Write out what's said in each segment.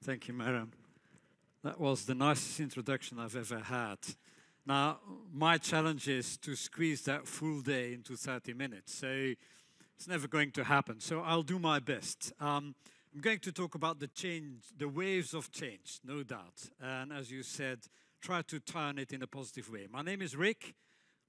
Thank you, Miriam. That was the nicest introduction I've ever had. Now, my challenge is to squeeze that full day into 30 minutes. So it's never going to happen. So I'll do my best. I'm going to talk about the change, the waves of change, no doubt. And as you said, try to turn it in a positive way. My name is Rick.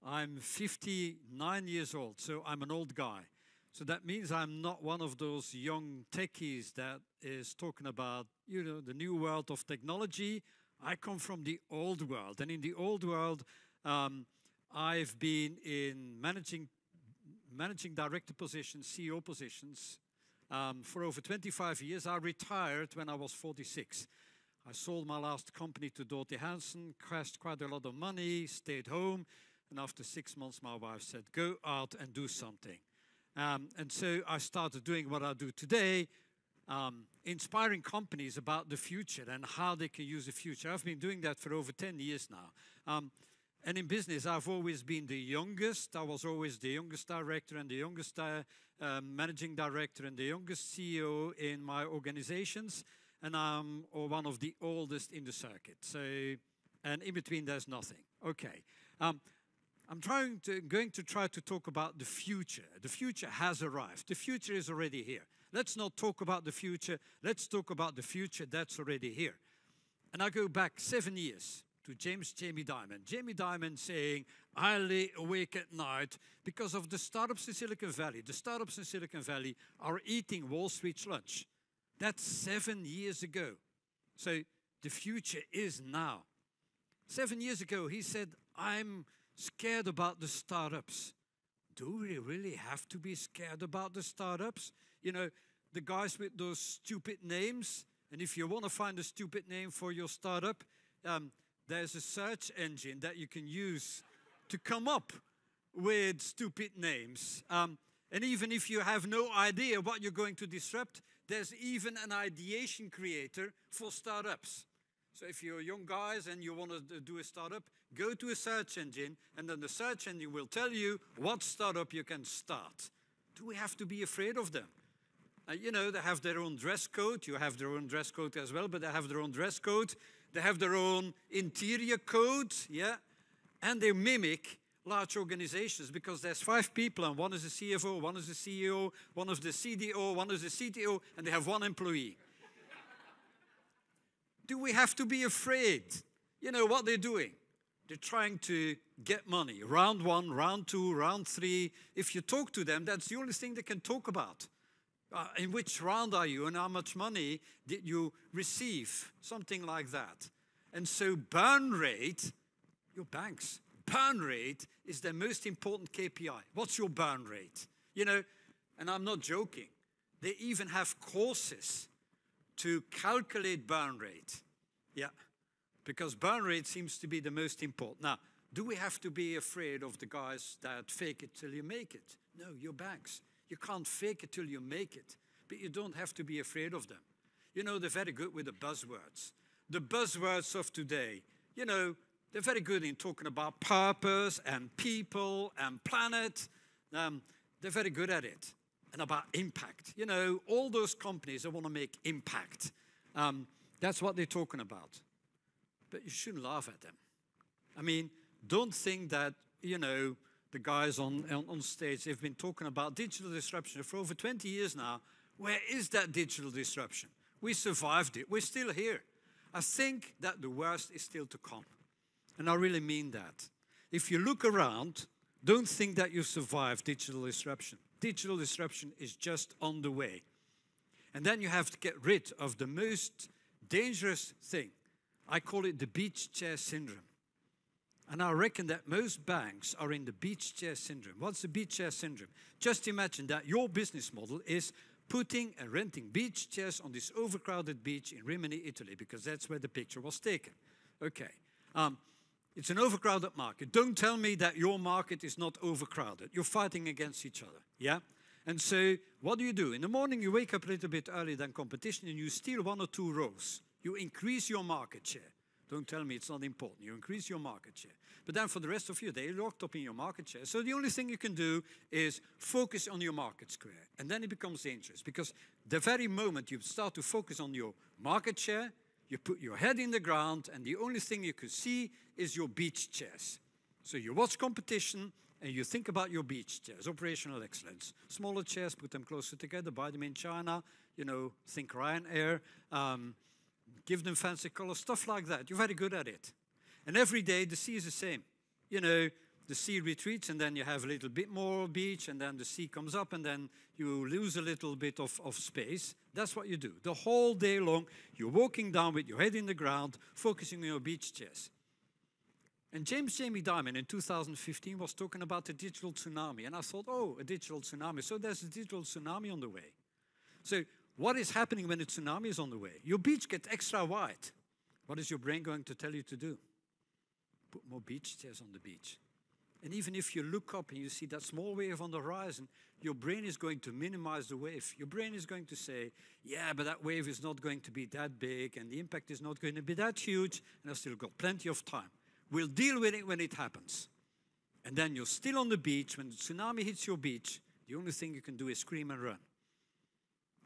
I'm 59 years old, so I'm an old guy. So that means I'm not one of those young techies that is talking about, the new world of technology. I come from the old world. And in the old world, I've been in managing director positions, CEO positions, for over 25 years. I retired when I was 46. I sold my last company to Dorothy Hansen, crashed quite a lot of money, stayed home. And after 6 months, my wife said, go out and do something. And so I started doing what I do today, inspiring companies about the future and how they can use the future. I've been doing that for over 10 years now. And in business, I've always been the youngest. I was always the youngest director and the youngest managing director and the youngest CEO in my organizations. And I'm one of the oldest in the circuit. So, and in between, there's nothing. Okay. I'm going to try to talk about the future. The future has arrived. The future is already here. Let's not talk about the future. Let's talk about the future that's already here. And I go back 7 years to Jamie Dimon. Jamie Dimon saying, I lay awake at night because of the startups in Silicon Valley. The startups in Silicon Valley are eating Wall Street's lunch. That's 7 years ago. So the future is now. 7 years ago, he said, I'm scared about the startups. Do we really have to be scared about the startups? You know, the guys with those stupid names. And if you want to find a stupid name for your startup, there's a search engine that you can use to come up with stupid names. And even if you have no idea what you're going to disrupt, there's even an ideation creator for startups. So if you're young guys and you want to do a startup, go to a search engine, and then the search engine will tell you what startup you can start. Do we have to be afraid of them? They have their own dress code. You have their own dress code as well, but they have their own dress code. They have their own interior code, yeah? And they mimic large organizations because there's 5 people, and one is a CFO, one is a CEO, one is the CDO, one is the CTO, and they have 1 employee. Do we have to be afraid? You know what they're doing? They're trying to get money. Round 1, round 2, round 3. If you talk to them, that's the only thing they can talk about. In which round are you and how much money did you receive? Something like that. And so burn rate, your banks, burn rate is their most important KPI. What's your burn rate? And I'm not joking. They even have courses to calculate burn rate. Yeah, because burn rate seems to be the most important. Now, do we have to be afraid of the guys that fake it till you make it? No, your banks. You can't fake it till you make it, but you don't have to be afraid of them. They're very good with the buzzwords. The buzzwords of today, they're very good in talking about purpose and people and planet. They're very good at it. And about impact. All those companies that want to make impact. That's what they're talking about. But you shouldn't laugh at them. I mean, don't think that, the guys on stage, they've been talking about digital disruption for over 20 years now. Where is that digital disruption? We survived it. We're still here. I think that the worst is still to come. And I really mean that. If you look around, don't think that you survived digital disruption. Digital disruption is just on the way. And then you have to get rid of the most dangerous thing. I call it the beach chair syndrome. And I reckon that most banks are in the beach chair syndrome. What's the beach chair syndrome? Just imagine that your business model is putting and renting beach chairs on this overcrowded beach in Rimini, Italy, because that's where the picture was taken. Okay. It's an overcrowded market. Don't tell me that your market is not overcrowded. You're fighting against each other, yeah? And so what do? In the morning, you wake up a little bit earlier than competition and you steal 1 or 2 rows. You increase your market share. Don't tell me it's not important. You increase your market share. But then for the rest of your day, you're locked up in your market share. So the only thing you can do is focus on your market share. And then it becomes dangerous, because the very moment you start to focus on your market share, you put your head in the ground, and the only thing you could see is your beach chairs. So you watch competition, and you think about your beach chairs, operational excellence. Smaller chairs, put them closer together, buy them in China, you know, think Ryanair, give them fancy colors, stuff like that. You're very good at it. And every day the sea is the same. You know, the sea retreats, and then you have a little bit more beach, and then the sea comes up, and then you lose a little bit of space. That's what you do. The whole day long, you're walking down with your head in the ground, focusing on your beach chairs. And James Jamie Dimon in 2015 was talking about the digital tsunami. And I thought, oh, a digital tsunami. So there's a digital tsunami on the way. So what is happening when a tsunami is on the way? Your beach gets extra wide. What is your brain going to tell you to do? Put more beach chairs on the beach. And even if you look up and you see that small wave on the horizon, your brain is going to minimize the wave. Your brain is going to say, yeah, but that wave is not going to be that big, and the impact is not going to be that huge, and I've still got plenty of time. We'll deal with it when it happens. And then you're still on the beach. When the tsunami hits your beach, the only thing you can do is scream and run.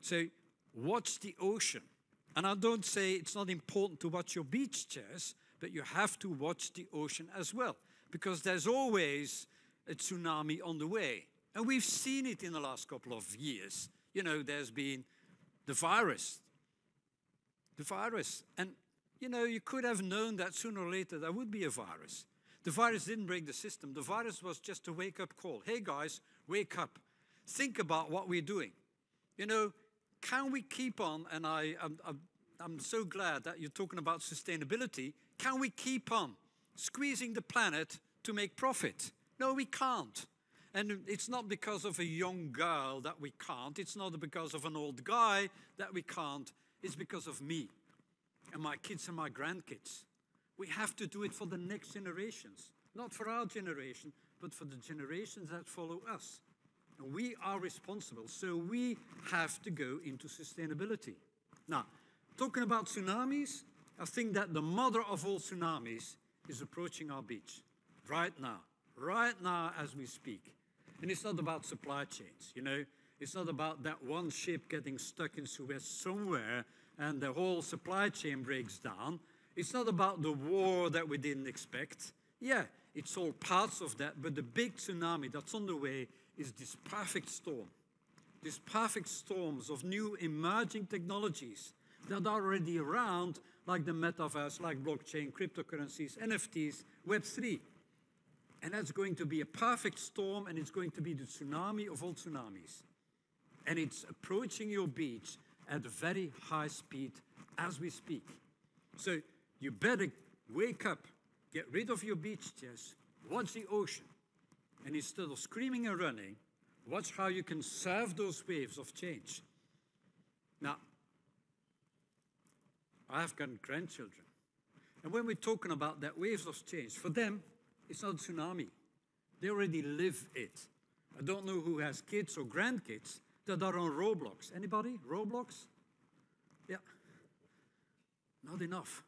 So watch the ocean. And I don't say it's not important to watch your beach chairs, but you have to watch the ocean as well, because there's always a tsunami on the way. And we've seen it in the last couple of years. You know, there's been the virus. And you know, you could have known that sooner or later there would be a virus. The virus didn't break the system. The virus was just a wake-up call. Hey guys, wake up. Think about what we're doing. You know, can we keep on, and I'm so glad that you're talking about sustainability, can we keep on squeezing the planet to make profit? No, we can't. And it's not because of a young girl that we can't. It's not because of an old guy that we can't. It's because of me and my kids and my grandkids. We have to do it for the next generations. Not for our generation, but for the generations that follow us. And we are responsible, so we have to go into sustainability. Now, talking about tsunamis, I think that the mother of all tsunamis is approaching our beach right now as we speak. And it's not about supply chains, you know. It's not about that one ship getting stuck in Suez somewhere and the whole supply chain breaks down. It's not about the war that we didn't expect. Yeah, it's all parts of that, but the big tsunami that's on the way is this perfect storm. These perfect storms of new emerging technologies that are already around, like the metaverse, like blockchain, cryptocurrencies, NFTs, Web3. And that's going to be a perfect storm, and it's going to be the tsunami of all tsunamis. And it's approaching your beach at a very high speed as we speak. So you better wake up, get rid of your beach chairs, watch the ocean, and instead of screaming and running, watch how you can surf those waves of change. Now, I have got grandchildren. And when we're talking about that waves of change, for them, it's not a tsunami. They already live it. I don't know who has kids or grandkids that are on Roblox. Anybody? Roblox? Yeah. Not enough.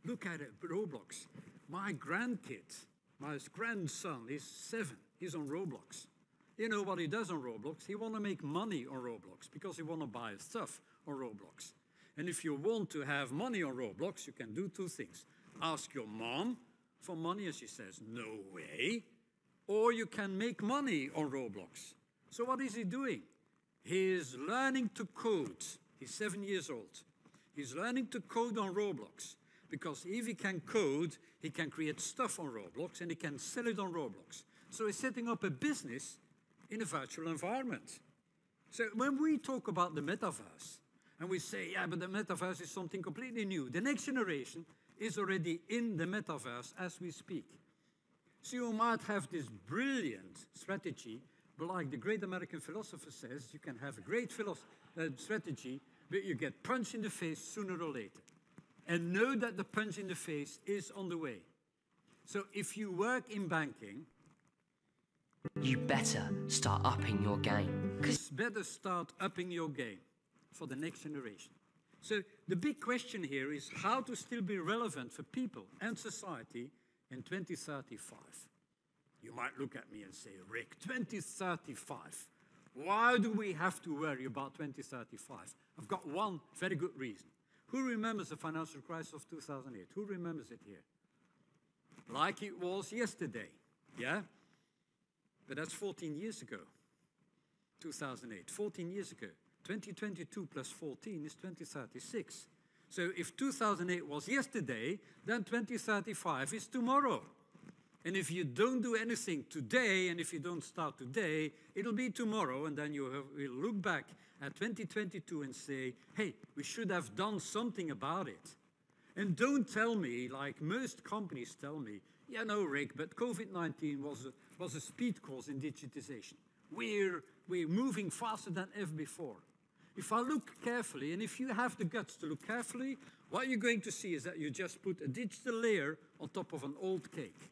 Look at it, Roblox. My grandkid, my grandson, is 7. He's on Roblox. You know what he does on Roblox? He wants to make money on Roblox because he wants to buy stuff on Roblox. And if you want to have money on Roblox, you can do 2 things. Ask your mom for money, and she says, no way. Or you can make money on Roblox. So what is he doing? He is learning to code. He's 7 years old. He's learning to code on Roblox, because if he can code, he can create stuff on Roblox, and he can sell it on Roblox. So he's setting up a business in a virtual environment. So when we talk about the metaverse, and we say, yeah, but the metaverse is something completely new, the next generation is already in the metaverse as we speak. So you might have this brilliant strategy, but like the great American philosopher says, you can have a great strategy, but you get punched in the face sooner or later. And know that the punch in the face is on the way. So if you work in banking, you better start upping your game. You better start upping your game for the next generation. So the big question here is how to still be relevant for people and society in 2035. You might look at me and say, Rick, 2035. Why do we have to worry about 2035? I've got one very good reason. Who remembers the financial crisis of 2008? Who remembers it here? Like it was yesterday, yeah? But that's 14 years ago, 2008, 14 years ago. 2022 plus 14 is 2036. So if 2008 was yesterday, then 2035 is tomorrow. And if you don't do anything today, and if you don't start today, it'll be tomorrow, and then you will look back at 2022 and say, hey, we should have done something about it. And don't tell me, like most companies tell me, yeah, no, Rick, but COVID-19 was a speed course in digitization. We're moving faster than ever before. If I look carefully, and if you have the guts to look carefully, what you're going to see is that you just put a digital layer on top of an old cake.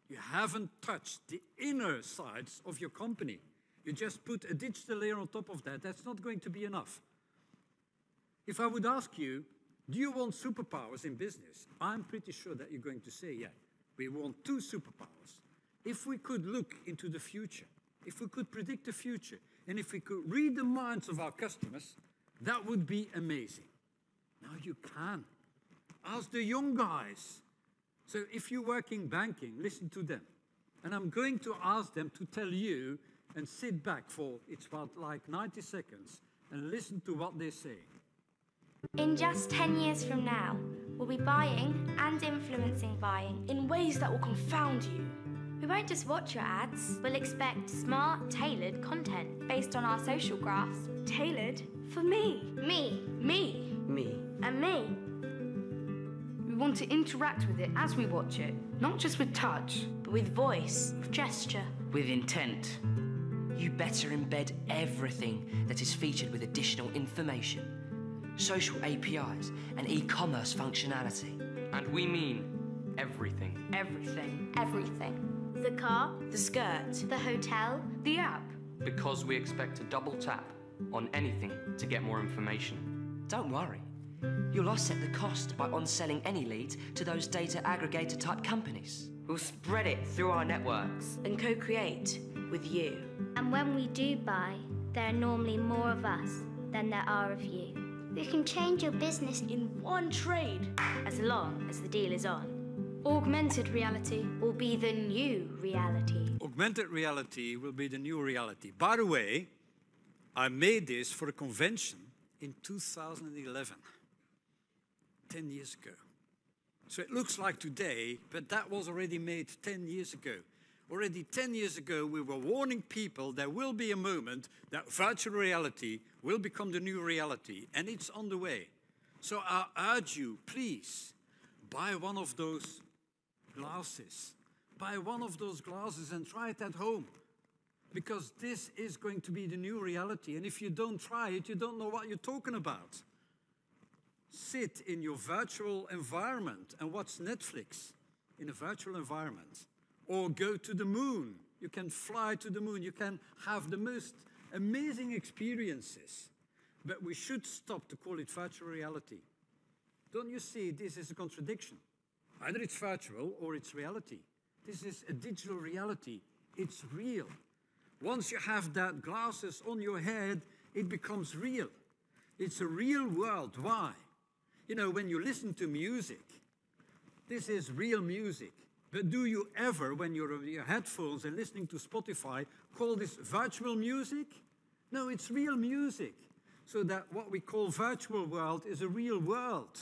You haven't touched the inner sides of your company. You just put a digital layer on top of that. That's not going to be enough. If I would ask you, do you want superpowers in business? I'm pretty sure that you're going to say, yeah, we want 2 superpowers. If we could look into the future, if we could predict the future, and if we could read the minds of our customers, that would be amazing. Now you can. Ask the young guys. So if you work in banking, listen to them. And I'm going to ask them to tell you and sit back for, it's about like 90 seconds, and listen to what they say. In just 10 years from now, we'll be buying and influencing buying in ways that will confound you. We won't just watch your ads. We'll expect smart, tailored content based on our social graphs. Tailored for me. Me. Me. Me. And me. We want to interact with it as we watch it, not just with touch, but with voice, with gesture, with intent. You better embed everything that is featured with additional information, social APIs, and e-commerce functionality. And we mean everything. Everything. Everything. The car, the skirt, the hotel, the app. Because we expect to double tap on anything to get more information. Don't worry. You'll offset the cost by on-selling any leads to those data aggregator type companies. We'll spread it through our networks and co-create with you. And when we do buy, there are normally more of us than there are of you. We can change your business in one trade, as long as the deal is on. Augmented reality will be the new reality. Augmented reality will be the new reality. By the way, I made this for a convention in 2011, 10 years ago. So it looks like today, but that was already made 10 years ago. Already 10 years ago, we were warning people there will be a moment that virtual reality will become the new reality, and it's on the way. So I urge you, please, buy one of those glasses. Buy one of those glasses and try it at home. Because this is going to be the new reality. And if you don't try it, you don't know what you're talking about. Sit in your virtual environment and watch Netflix in a virtual environment. Or go to the moon. You can fly to the moon. You can have the most amazing experiences. But we should stop to call it virtual reality. Don't you see this is a contradiction? Either it's virtual or it's reality. This is a digital reality. It's real. Once you have that glasses on your head, it becomes real. It's a real world. Why? You know, when you listen to music, this is real music. But do you ever, when you're on your headphones and listening to Spotify, call this virtual music? No, it's real music. So that what we call virtual world is a real world.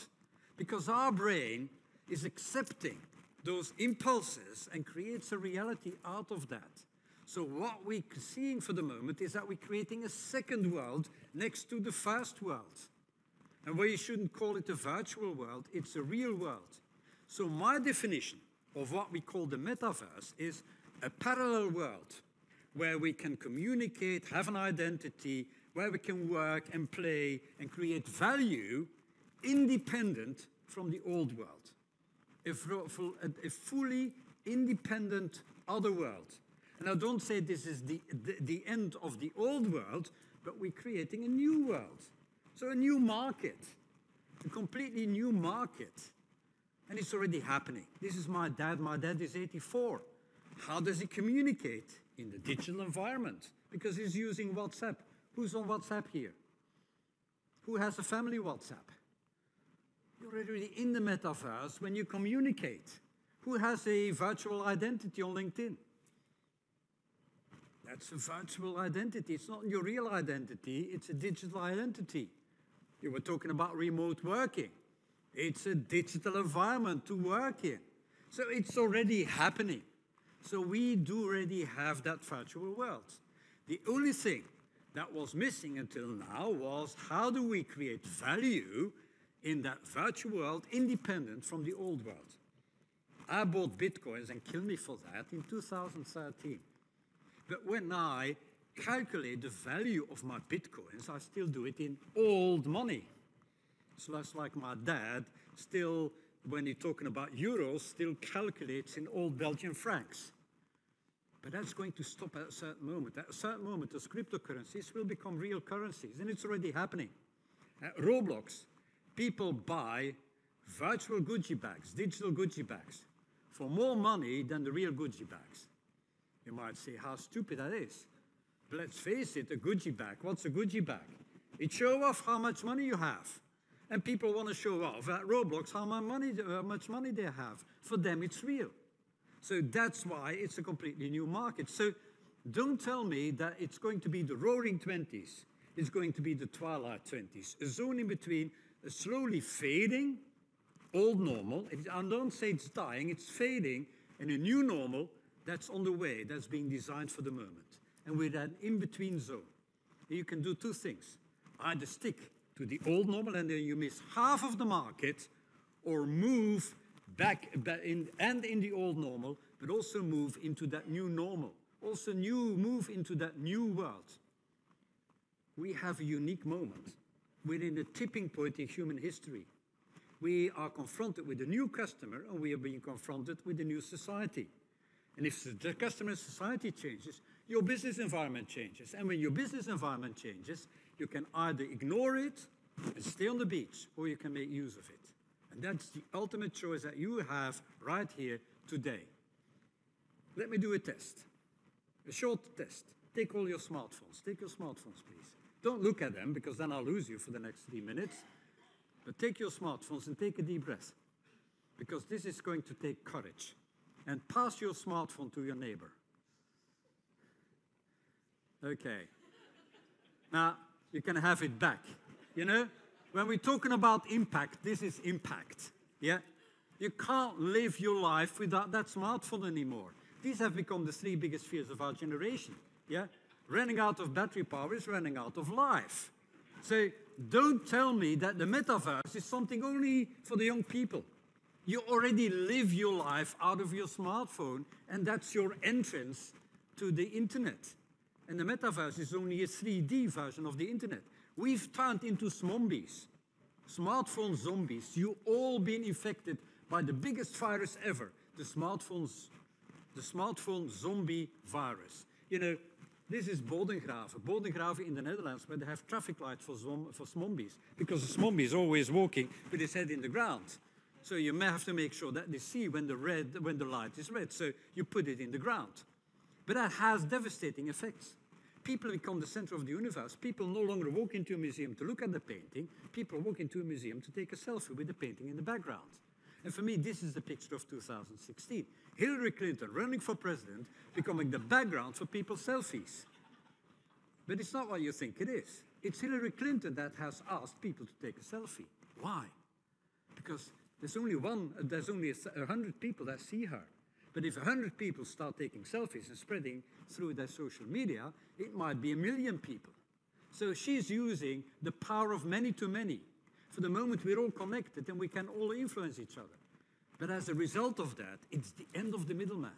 Because our brain is accepting those impulses and creates a reality out of that. So what we're seeing for the moment is that we're creating a second world next to the first world. And where you shouldn't call it a virtual world, it's a real world. So my definition of what we call the metaverse is a parallel world where we can communicate, have an identity, where we can work and play and create value independent from the old world. A fully independent other world. And I don't say this is the end of the old world, but we're creating a new world. So a new market. A completely new market. And it's already happening. This is my dad. My dad is 84. How does he communicate? In the digital environment. Because he's using WhatsApp. Who's on WhatsApp here? Who has a family WhatsApp? You're already in the metaverse when you communicate. Who has a virtual identity on LinkedIn? That's a virtual identity. It's not your real identity, it's a digital identity. You were talking about remote working. It's a digital environment to work in. So it's already happening. So we do already have that virtual world. The only thing that was missing until now was how do we create value in that virtual world independent from the old world. I bought Bitcoins, and kill me for that, in 2013. But when I calculate the value of my Bitcoins, I still do it in old money. So that's like my dad still, when he's talking about euros, still calculates in old Belgian francs. But that's going to stop at a certain moment. At a certain moment, those cryptocurrencies will become real currencies, and it's already happening. At Roblox, people buy virtual Gucci bags, digital Gucci bags, for more money than the real Gucci bags. You might say how stupid that is. But let's face it, a Gucci bag, what's a Gucci bag? It shows off how much money you have. And people want to show off at Roblox how much money they have. For them, it's real. So that's why it's a completely new market. So don't tell me that it's going to be the roaring 20s. It's going to be the twilight 20s. A zone in between, a slowly fading, old normal. I don't say it's dying, it's fading, and a new normal that's on the way, that's being designed for the moment. And with that in-between zone, you can do two things. Either stick to the old normal and then you miss half of the market, or move back in the old normal, but also move into that new normal. Also move into that new world. We have a unique moment. We're in a tipping point in human history. We are confronted with a new customer, and we are being confronted with a new society. And if the customer society changes, your business environment changes. And when your business environment changes, you can either ignore it and stay on the beach, or you can make use of it. And that's the ultimate choice that you have right here today. Let me do a test, a short test. Take all your smartphones. Take your smartphones, please. Don't look at them, because then I'll lose you for the next 3 minutes. But take your smartphones and take a deep breath, because this is going to take courage. And pass your smartphone to your neighbor. Okay. Now, you can have it back. You know, when we're talking about impact, this is impact. Yeah? You can't live your life without that smartphone anymore. These have become the 3 biggest fears of our generation. Yeah? Running out of battery power is running out of life. So don't tell me that the metaverse is something only for the young people. You already live your life out of your smartphone, and that's your entrance to the internet. And the metaverse is only a 3D version of the internet. We've turned into zombies, smartphone zombies. You've all been infected by the biggest virus ever, the smartphone zombie virus. You know, this is Bodengraven. Bodengraven in the Netherlands, where they have traffic lights for zombies, because the zombie is always walking with his head in the ground. So you may have to make sure that they see when the light is red. So you put it in the ground. But that has devastating effects. People become the center of the universe. People no longer walk into a museum to look at the painting. People walk into a museum to take a selfie with the painting in the background. And for me, this is the picture of 2016. Hillary Clinton running for president, becoming the background for people's selfies. But it's not what you think it is. It's Hillary Clinton that has asked people to take a selfie. Why? Because there's only 100 people that see her. But if 100 people start taking selfies and spreading through their social media, it might be 1 million people. So she's using the power of many to many. For the moment, we're all connected and we can all influence each other. But as a result of that, it's the end of the middleman.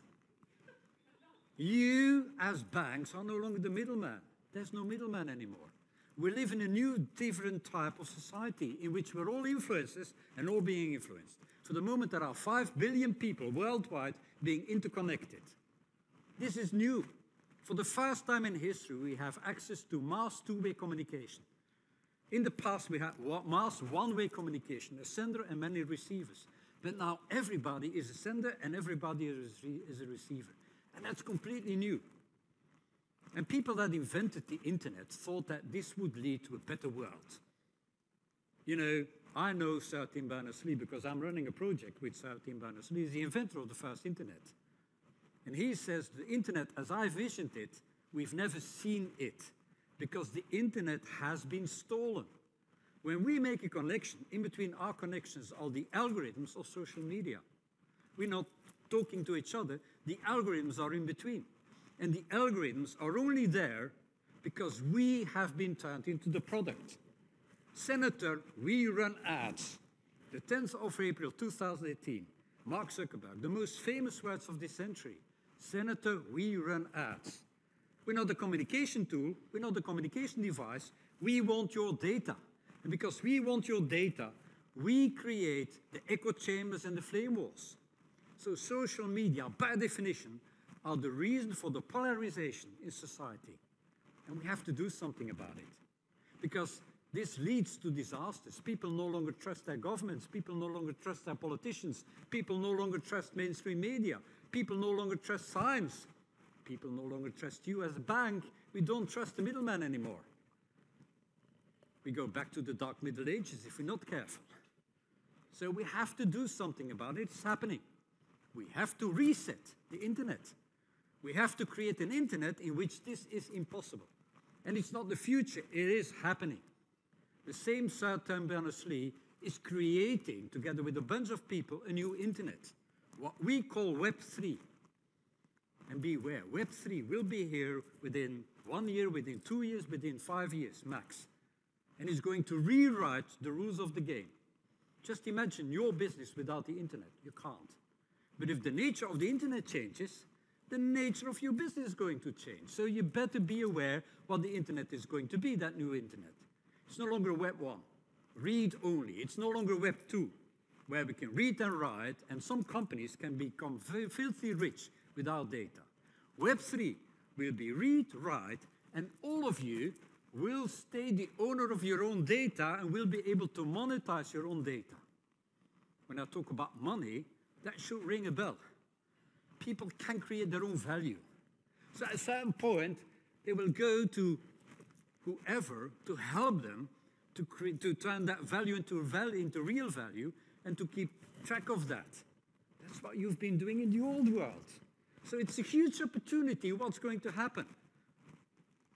You, as banks, are no longer the middleman. There's no middleman anymore. We live in a new, different type of society in which we're all influencers and all being influenced. For the moment, there are 5 billion people worldwide being interconnected. This is new. For the first time in history, we have access to mass two-way communication. In the past, we had mass one-way communication, a sender and many receivers. But now everybody is a sender and everybody is a receiver. And that's completely new. And people that invented the internet thought that this would lead to a better world. You know, I know Sir Tim Berners-Lee because I'm running a project with Sir Tim Berners-Lee. He's the inventor of the first internet. And he says the internet, as I visioned it, we've never seen it because the internet has been stolen. When we make a connection, in between our connections are the algorithms of social media. We're not talking to each other, the algorithms are in between. And the algorithms are only there because we have been turned into the product. Senator, we run ads. The 10th of April 2018, Mark Zuckerberg, the most famous words of this century. Senator, we run ads. We're not a communication tool, we're not a communication device, we want your data. And because we want your data, we create the echo chambers and the flame walls. So social media, by definition, are the reason for the polarization in society. And we have to do something about it. Because this leads to disasters. People no longer trust their governments. People no longer trust their politicians. People no longer trust mainstream media. People no longer trust science. People no longer trust you as a bank. We don't trust the middleman anymore. We go back to the dark Middle Ages if we're not careful. So we have to do something about it. It's happening. We have to reset the internet. We have to create an internet in which this is impossible. And it's not the future, it is happening. The same Sir Tim Berners-Lee is creating, together with a bunch of people, a new internet, what we call Web 3. And beware, Web 3 will be here within 1 year, within 2 years, within 5 years, max. And it's going to rewrite the rules of the game. Just imagine your business without the internet. You can't. But if the nature of the internet changes, the nature of your business is going to change. So you better be aware what the internet is going to be, that new internet. It's no longer Web 1, read only. It's no longer Web 2, where we can read and write, and some companies can become filthy rich without data. Web 3 will be read, write, and all of you will stay the owner of your own data and will be able to monetize your own data. When I talk about money, that should ring a bell. People can create their own value. So at a certain point, they will go to whoever to help them to turn that value into real value and to keep track of that. That's what you've been doing in the old world. So it's a huge opportunity what's going to happen.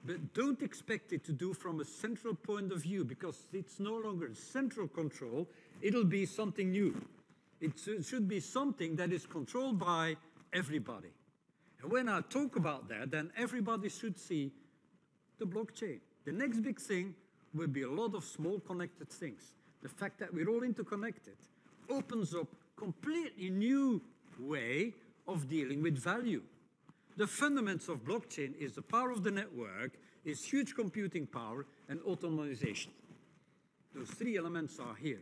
But don't expect it to do from a central point of view because it's no longer central control, it'll be something new. It should be something that is controlled by everybody. And when I talk about that, then everybody should see the blockchain. The next big thing will be a lot of small connected things. The fact that we're all interconnected opens up a completely new way of dealing with value. The fundamentals of blockchain is the power of the network, is huge computing power, and automation. Those three elements are here.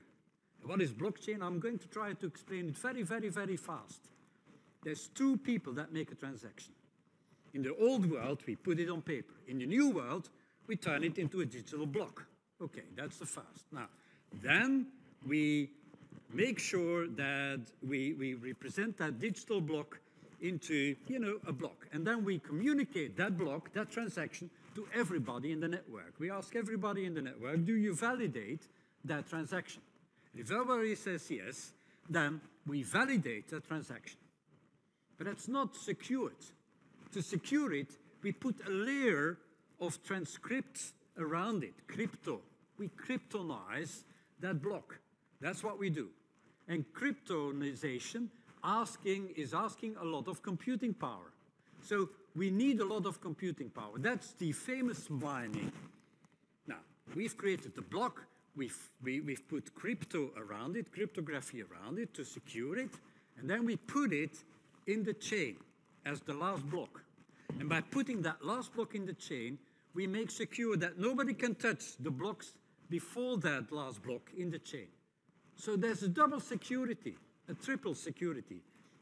And what is blockchain? I'm going to try to explain it very, very, very fast. There's two people that make a transaction. In the old world, we put it on paper. In the new world, we turn it into a digital block. Okay, that's the first. Now, then we make sure that we represent that digital block into, a block. And then we communicate that block, that transaction, to everybody in the network. We ask everybody in the network, do you validate that transaction? If everybody says yes, then we validate that transaction. But that's not secured. To secure it, we put a layer of transcripts around it, crypto. We cryptonize that block. That's what we do. And cryptonization is asking a lot of computing power. So we need a lot of computing power. That's the famous mining. Now, we've created the block. We've put crypto around it, cryptography around it to secure it. And then we put it in the chain as the last block. And by putting that last block in the chain, we make secure that nobody can touch the blocks before that last block in the chain. So there's a double security, a triple security.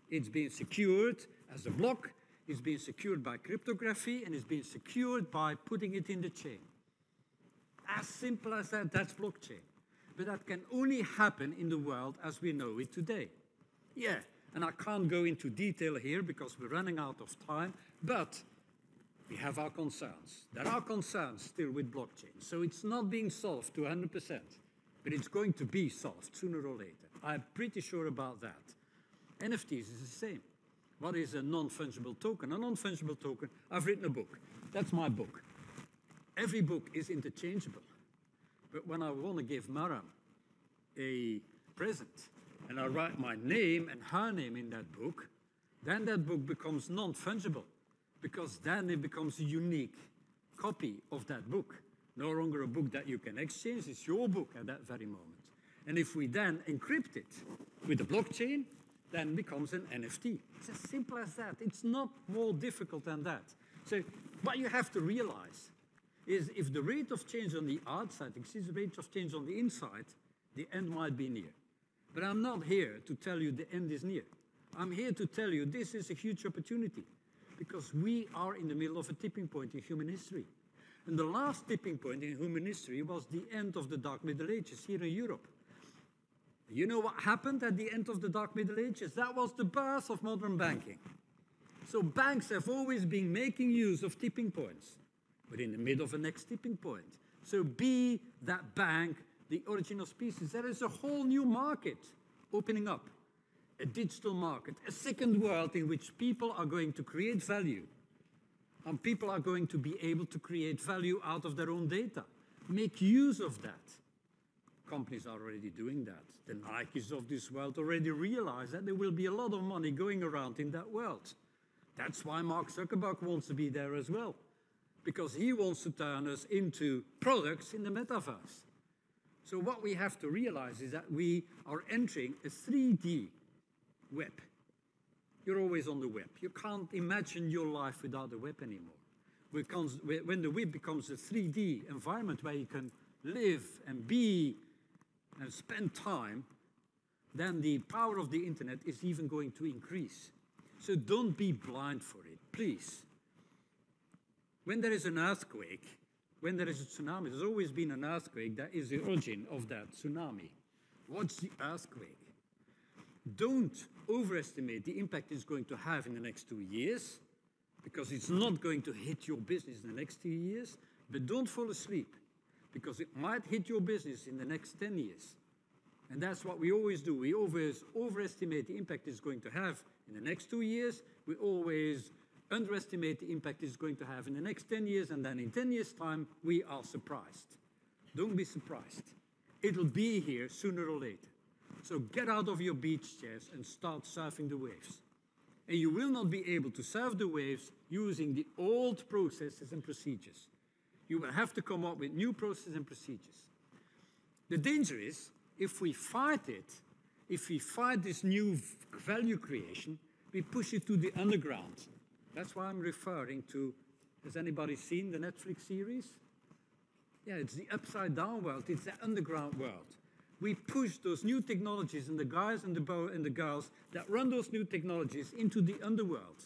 It's being secured as a block, it's being secured by cryptography, and it's being secured by putting it in the chain. As simple as that, that's blockchain. But that can only happen in the world as we know it today. Yeah, and I can't go into detail here because we're running out of time, but we have our concerns. There are concerns still with blockchain, so it's not being solved to 100%, but it's going to be solved sooner or later. I'm pretty sure about that. NFTs is the same. What is a non-fungible token? A non-fungible token, I've written a book. That's my book. Every book is interchangeable. But when I want to give Maram a present, and I write my name and her name in that book, then that book becomes non-fungible, because then it becomes a unique copy of that book. No longer a book that you can exchange, it's your book at that very moment. And if we then encrypt it with the blockchain, then it becomes an NFT. It's as simple as that. It's not more difficult than that. So what you have to realize is if the rate of change on the outside exceeds the rate of change on the inside, the end might be near. But I'm not here to tell you the end is near. I'm here to tell you this is a huge opportunity because we are in the middle of a tipping point in human history. And the last tipping point in human history was the end of the Dark Middle Ages here in Europe. You know what happened at the end of the Dark Middle Ages? That was the birth of modern banking. So banks have always been making use of tipping points. We're in the middle of a next tipping point. So be that bank the origin of species. There is a whole new market opening up. A digital market, a second world in which people are going to create value. And people are going to be able to create value out of their own data. Make use of that. Companies are already doing that. The Nikes of this world already realize that there will be a lot of money going around in that world. That's why Mark Zuckerberg wants to be there as well, because he wants to turn us into products in the metaverse. So what we have to realize is that we are entering a 3D web. You're always on the web. You can't imagine your life without the web anymore. When the web becomes a 3D environment where you can live and be and spend time, then the power of the internet is even going to increase. So don't be blind for it, please. When there is an earthquake, when there is a tsunami, there's always been an earthquake that is the origin of that tsunami. What's the earthquake? Don't overestimate the impact it's going to have in the next 2 years, because it's not going to hit your business in the next 2 years, but don't fall asleep, because it might hit your business in the next 10 years. And that's what we always do. We always overestimate the impact it's going to have in the next 2 years. We always underestimate the impact it's going to have in the next 10 years, and then in 10 years' time, we are surprised. Don't be surprised. It'll be here sooner or later. So get out of your beach chairs and start surfing the waves. And you will not be able to surf the waves using the old processes and procedures. You will have to come up with new processes and procedures. The danger is, if we fight it, if we fight this new value creation, we push it to the underground. That's why I'm referring to, has anybody seen the Netflix series? Yeah, it's the upside down world, it's the underground world. We push those new technologies and the guys and the girls that run those new technologies into the underworld.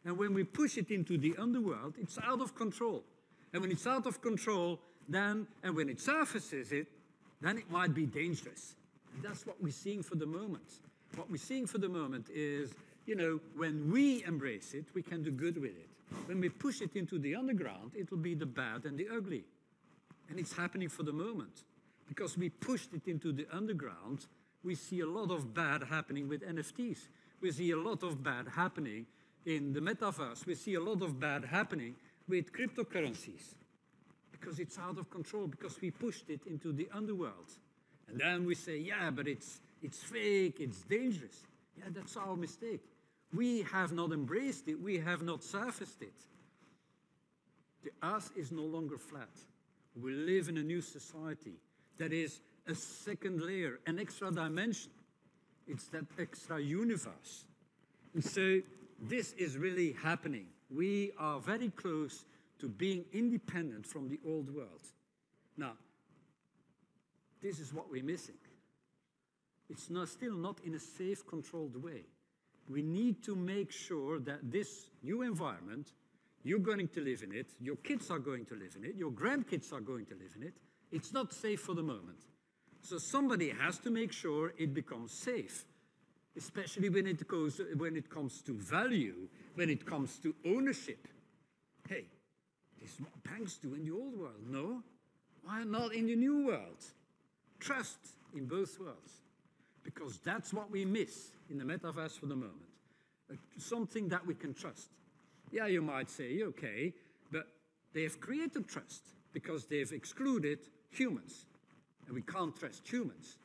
And when we push it into the underworld, it's out of control. And when it's out of control, and when it surfaces it, then it might be dangerous. And that's what we're seeing for the moment. What we're seeing for the moment is, when we embrace it, we can do good with it. When we push it into the underground, it will be the bad and the ugly. And it's happening for the moment. Because we pushed it into the underground, we see a lot of bad happening with NFTs. We see a lot of bad happening in the metaverse. We see a lot of bad happening with cryptocurrencies. Because it's out of control, because we pushed it into the underworld. And then we say, yeah, but it's fake, it's dangerous. Yeah, that's our mistake. We have not embraced it, we have not surfaced it. The earth is no longer flat. We live in a new society. That is a second layer, an extra dimension. It's that extra universe. And so this is really happening. We are very close to being independent from the old world. Now, this is what we're missing. It's still not in a safe, controlled way. We need to make sure that this new environment, you're going to live in it, your kids are going to live in it, your grandkids are going to live in it, It's not safe for the moment. So somebody has to make sure it becomes safe, especially when it comes to value, when it comes to ownership. Hey, this is what banks do in the old world. No? Why not in the new world? Trust in both worlds. Because that's what we miss in the metaverse for the moment. Something that we can trust. Yeah, you might say, okay, but they have created trust because they've excluded humans. And we can't trust humans.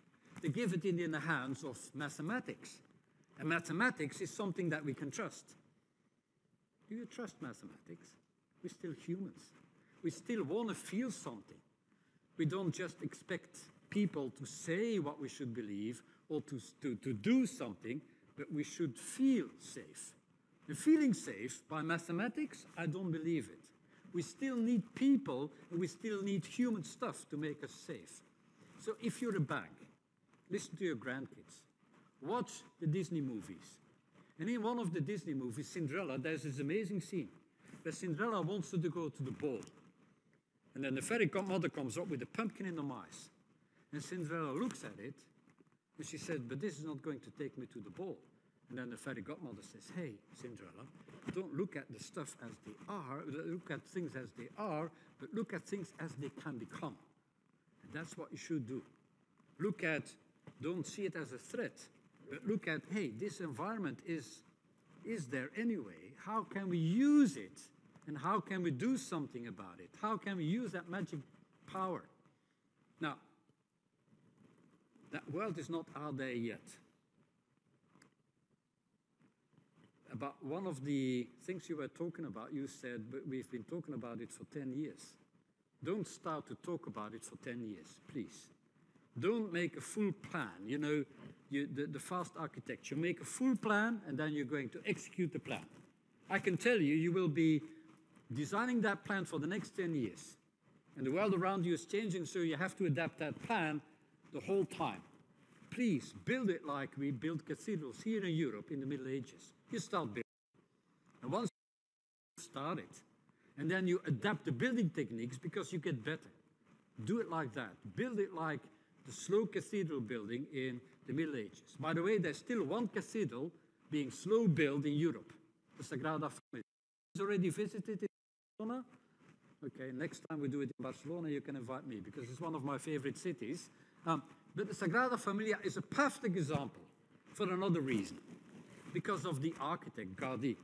They give it in the hands of mathematics. And mathematics is something that we can trust. Do you trust mathematics? We're still humans. We still want to feel something. We don't just expect people to say what we should believe or to do something, but we should feel safe. And feeling safe by mathematics, I don't believe it. We still need people and we still need human stuff to make us safe. So if you're a bank, listen to your grandkids. Watch the Disney movies. And in one of the Disney movies, Cinderella, there's this amazing scene where Cinderella wants to go to the ball. And then the fairy godmother comes up with a pumpkin and the mice. And Cinderella looks at it, and she said, but this is not going to take me to the ball. And then the fairy godmother says, hey, Cinderella, don't look at the stuff as they are, look at things as they are, but look at things as they can become. And that's what you should do. Don't see it as a threat, but look at, hey, this environment is there anyway. How can we use it? And how can we do something about it? How can we use that magic power? Now, that world is not out there yet. About one of the things you were talking about, you said, but we've been talking about it for 10 years. Don't start to talk about it for 10 years, please. Don't make a full plan. You know, the fast architecture. Make a full plan, and then you're going to execute the plan. I can tell you, you will be designing that plan for the next 10 years. And the world around you is changing, so you have to adapt that plan the whole time. Please, build it like we built cathedrals here in Europe in the Middle Ages. You start building. And once you start it, and then you adapt the building techniques because you get better. Do it like that. Build it like the slow cathedral building in the Middle Ages. By the way, there's still one cathedral being slow built in Europe, the Sagrada Familia. Who's already visited it? Barcelona? Okay, next time we do it in Barcelona, you can invite me because it's one of my favorite cities. But the Sagrada Familia is a perfect example for another reason. Because of the architect, Gaudí.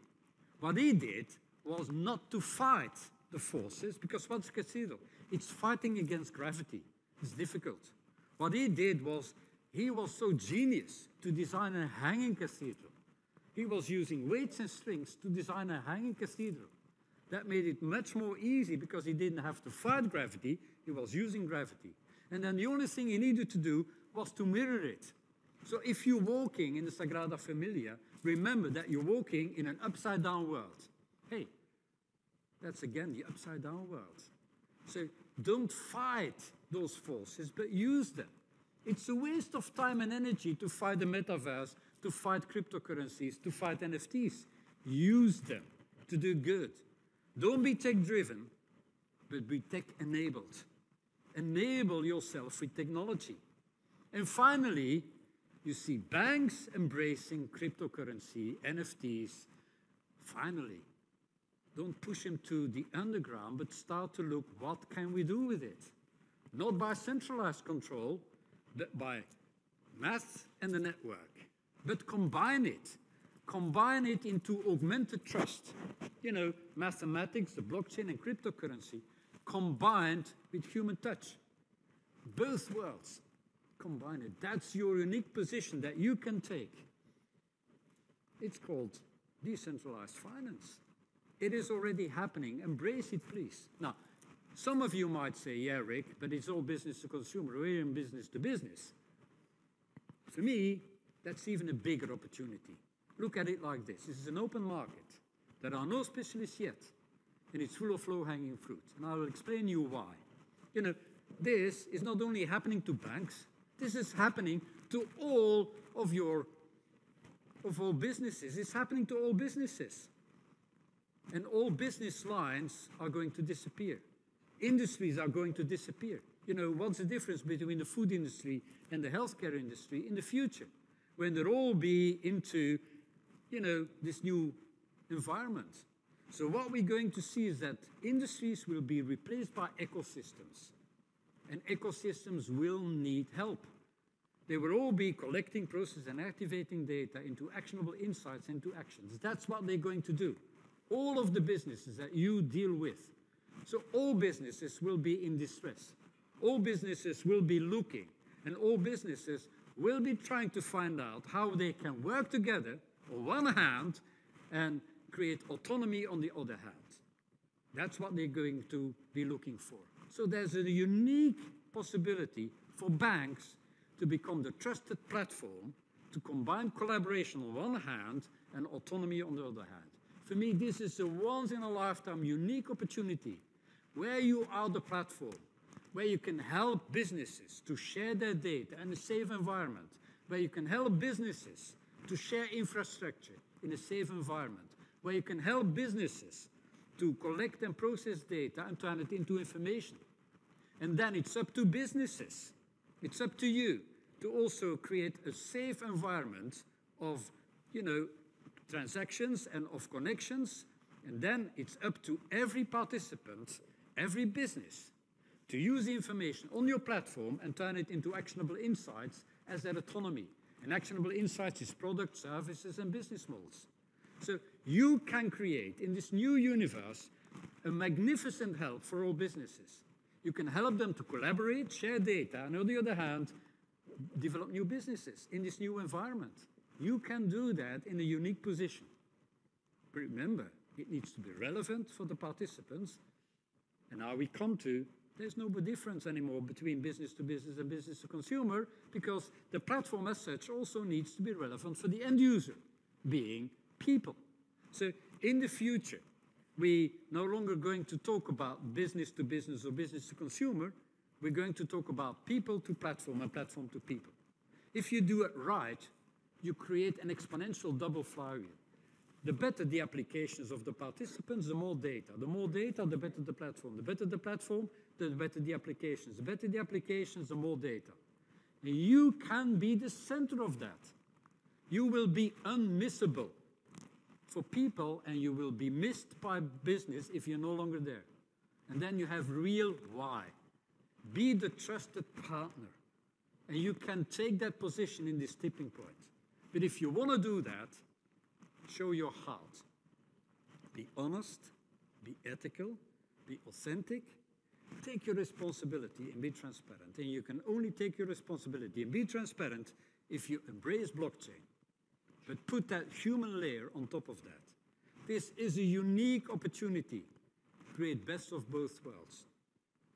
What he did was not to fight the forces, because what's a cathedral? It's fighting against gravity. It's difficult. What he did was, he was so genius to design a hanging cathedral. He was using weights and strings to design a hanging cathedral. That made it much more easy because he didn't have to fight gravity, he was using gravity. And then the only thing he needed to do was to mirror it. So if you're walking in the Sagrada Familia, remember that you're walking in an upside-down world. Hey, that's again the upside-down world. So don't fight those forces, but use them. It's a waste of time and energy to fight the metaverse, to fight cryptocurrencies, to fight NFTs. Use them to do good. Don't be tech-driven, but be tech-enabled. Enable yourself with technology. And finally, you see banks embracing cryptocurrency, NFTs. Finally, don't push them to the underground, but start to look, what can we do with it? Not by centralized control, but by math and the network. But combine it. Combine it into augmented trust. You know, mathematics, the blockchain, and cryptocurrency combined with human touch. Both worlds. Combine it. That's your unique position that you can take. It's called decentralized finance. It is already happening. Embrace it, please. Now, some of you might say, yeah, Rick, but it's all business to consumer. We're in business to business. For me, that's even a bigger opportunity. Look at it like this. This is an open market. There are no specialists yet, and it's full of low-hanging fruit. And I will explain you why. You know, this is not only happening to banks, this is happening to all businesses. It's happening to all businesses. And all business lines are going to disappear. Industries are going to disappear. You know, what's the difference between the food industry and the healthcare industry in the future, when they'll all be into, you know, this new environment? So what we're going to see is that industries will be replaced by ecosystems, and ecosystems will need help. They will all be collecting, processing, and activating data into actionable insights, into actions. That's what they're going to do. All of the businesses that you deal with. So all businesses will be in distress. All businesses will be looking, and all businesses will be trying to find out how they can work together on one hand and create autonomy on the other hand. That's what they're going to be looking for. So there's a unique possibility for banks to become the trusted platform to combine collaboration on one hand and autonomy on the other hand. For me, this is a once-in-a-lifetime unique opportunity where you are the platform, where you can help businesses to share their data in a safe environment, where you can help businesses to share infrastructure in a safe environment, where you can help businesses to collect and process data and turn it into information. And then it's up to businesses, it's up to you to also create a safe environment of, you know, transactions and of connections. And then it's up to every participant, every business, to use the information on your platform and turn it into actionable insights as their autonomy. And actionable insights is products, services, and business models. So you can create, in this new universe, a magnificent help for all businesses. You can help them to collaborate, share data, and on the other hand, develop new businesses in this new environment. You can do that in a unique position. But remember, it needs to be relevant for the participants. And now we come to, there's no difference anymore between business to business and business to consumer, because the platform as such also needs to be relevant for the end user, being people. So in the future, we're no longer going to talk about business to business or business to consumer. We're going to talk about people to platform and platform to people. If you do it right, you create an exponential double flywheel. The better the applications of the participants, the more data. The more data, the better the platform. The better the platform, the better the applications. The better the applications, the more data. And you can be the center of that. You will be unmissable for people, and you will be missed by business if you're no longer there. And then you have real why. Be the trusted partner. And you can take that position in this tipping point. But if you want to do that, show your heart. Be honest, be ethical, be authentic, take your responsibility and be transparent. And you can only take your responsibility and be transparent if you embrace blockchain. But put that human layer on top of that. This is a unique opportunity to create best of both worlds.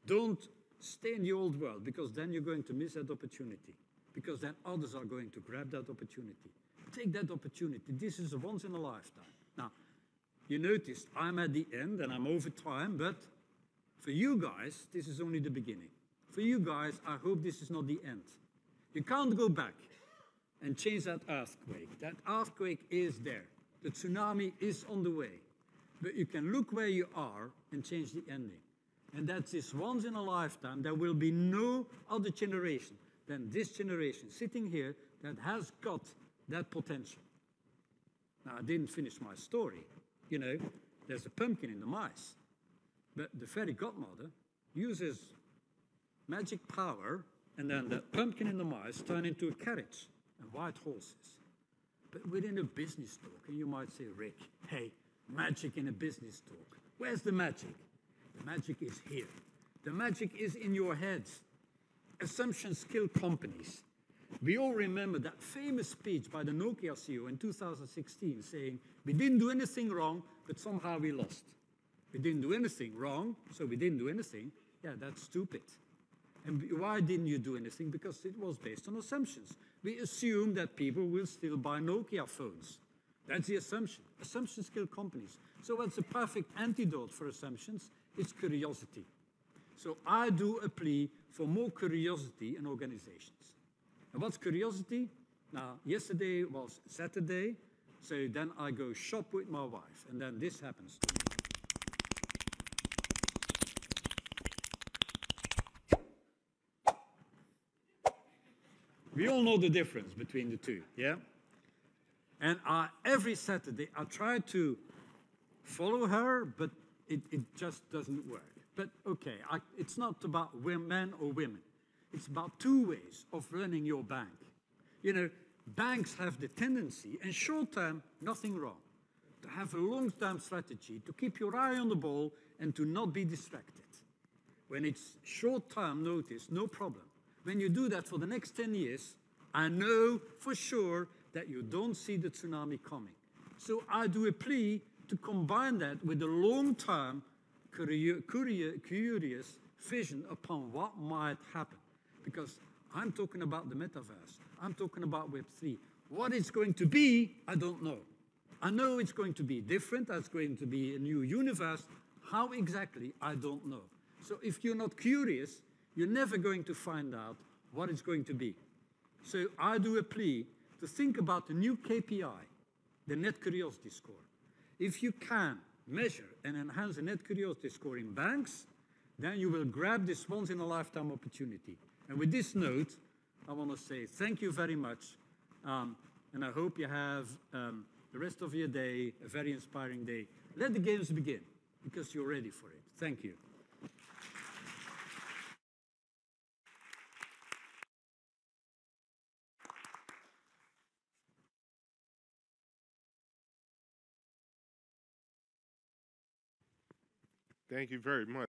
Don't stay in the old world, because then you're going to miss that opportunity, because then others are going to grab that opportunity. Take that opportunity. This is a once in a lifetime. Now, you noticed I'm at the end and I'm over time, but for you guys, this is only the beginning. For you guys, I hope this is not the end. You can't go back and change that earthquake. That earthquake is there. The tsunami is on the way. But you can look where you are and change the ending. And that's this once in a lifetime. There will be no other generation than this generation sitting here that has got that potential. Now, I didn't finish my story. You know, there's a pumpkin in the mice. But the fairy godmother uses magic power, and then that pumpkin in the mice turn into a carriage and white horses. But within a business talk, and you might say, Rick, hey, magic in a business talk. Where's the magic? The magic is here. The magic is in your heads. Assumptions kill companies. We all remember that famous speech by the Nokia CEO in 2016 saying, we didn't do anything wrong, but somehow we lost. We didn't do anything wrong, so we didn't do anything. Yeah, that's stupid. And why didn't you do anything? Because it was based on assumptions. We assume that people will still buy Nokia phones. That's the assumption. Assumptions kill companies. So what's a perfect antidote for assumptions? It's curiosity. So I do a plea for more curiosity in organizations. And what's curiosity? Now, yesterday was Saturday, so then I go shop with my wife, and then this happens to me. We all know the difference between the two, yeah? And every Saturday, I try to follow her, but it just doesn't work. But okay, it's not about men or women. It's about two ways of running your bank. You know, banks have the tendency, and short-term, nothing wrong, to have a long-term strategy, to keep your eye on the ball and to not be distracted. When it's short-term notice, no problem. When you do that for the next 10 years, I know for sure that you don't see the tsunami coming. So I do a plea to combine that with a long-term, curious vision upon what might happen. Because I'm talking about the metaverse. I'm talking about Web3. What it's going to be, I don't know. I know it's going to be different. It's going to be a new universe. How exactly, I don't know. So if you're not curious, you're never going to find out what it's going to be. So I do a plea to think about the new KPI, the net curiosity score. If you can measure and enhance the net curiosity score in banks, then you will grab this once-in-a-lifetime opportunity. And with this note, I want to say thank you very much. And I hope you have the rest of your day, a very inspiring day. Let the games begin, because you're ready for it. Thank you. Thank you very much.